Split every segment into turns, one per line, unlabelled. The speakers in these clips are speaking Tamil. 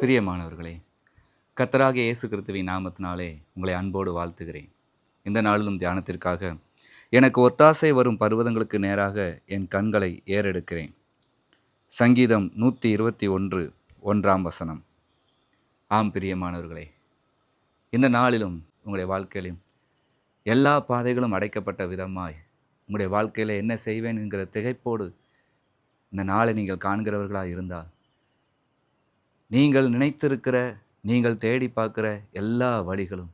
பிரியமானவர்களே, கர்த்தராகிய இயேசு கிறிஸ்துவின் நாமத்தினாலே உங்களை அன்போடு வாழ்த்துகிறேன். இந்த நாளிலும் தியானத்திற்காக எனக்கு ஒத்தாசை வரும் பர்வதங்களுக்கு நேராக என் கண்களை ஏறெடுக்கிறேன். சங்கீதம் 121 1ஆம் வசனம். ஆம் பிரியமானவர்களே, இந்த நாளிலும் உங்களுடைய வாழ்க்கையிலும் எல்லா பாதைகளும் அடைக்கப்பட்ட விதமாய் உங்களுடைய வாழ்க்கையில் என்ன செய்வேன் என்கிற திகைப்போடு இந்த நாளை நீங்கள் காண்கிறவர்களாக இருந்தால், நீங்கள் நினைத்திருக்கிற, நீங்கள் தேடி பார்க்குற எல்லா வழிகளும்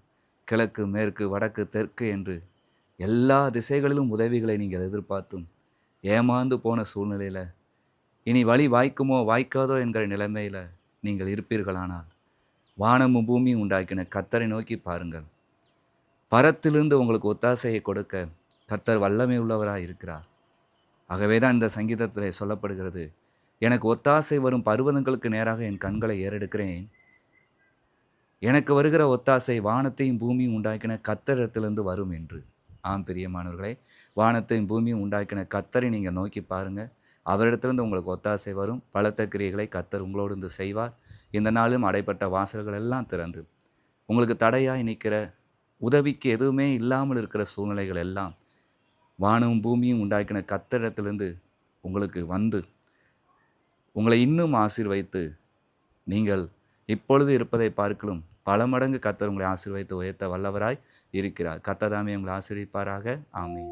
கிழக்கு, மேற்கு, வடக்கு, தெற்கு என்று எல்லா திசைகளிலும் உதவிகளை நீங்கள் எதிர்பார்த்தும் ஏமாந்து போன சூழ்நிலையில், இனி வழி வாய்க்குமோ வாய்க்காதோ என்கிற நிலைமையில் நீங்கள் இருப்பீர்களானால், வானமும் பூமியும் உண்டாக்கின கர்த்தரை நோக்கி பாருங்கள். பரத்திலிருந்து உங்களுக்கு ஒத்தாசையை கொடுக்க கர்த்தர் வல்லமை உள்ளவராக இருக்கிறார். ஆகவே தான் இந்த சங்கீதத்தில் சொல்லப்படுகிறது, எனக்கு ஒத்தாசை வரும் பர்வதங்களுக்கு நேராக என் கண்களை ஏறெடுக்கிறேன். எனக்கு வருகிற ஒத்தாசை வானத்தையும் பூமியும் உண்டாக்கின கர்த்தரிடத்திலிருந்து வரும் என்று. ஆம் பிரியமானவர்களே, வானத்தையும் பூமியும் உண்டாக்கின கர்த்தரை நீங்கள் நோக்கி பாருங்கள். அவரிடத்திலிருந்து உங்களுக்கு ஒத்தாசை வரும். பலத்த கிரியைகளை கர்த்தர் உங்களோடு இருந்து செய்வார். இந்த நாளும் அடைப்பட்ட வாசல்கள் எல்லாம் திறந்து உங்களுக்கு தடையாய் நிற்கிற, உதவிக்கு எதுவுமே இல்லாமல் இருக்கிற சூழ்நிலைகள் எல்லாம் வானமும் பூமியும் உண்டாக்கின கர்த்தரிடத்திலிருந்து உங்களுக்கு வந்து உங்களை இன்னும் ஆசீர்வதித்து, நீங்கள் இப்பொழுது இருப்பதை பார்க்கலும் பல மடங்கு கர்த்தர் உங்களை ஆசீர்வதித்து உயர்த்த வல்லவராய் இருக்கிறார். கர்த்தர் தாமே உங்களை ஆசீர்வதிப்பாராக. ஆமென்.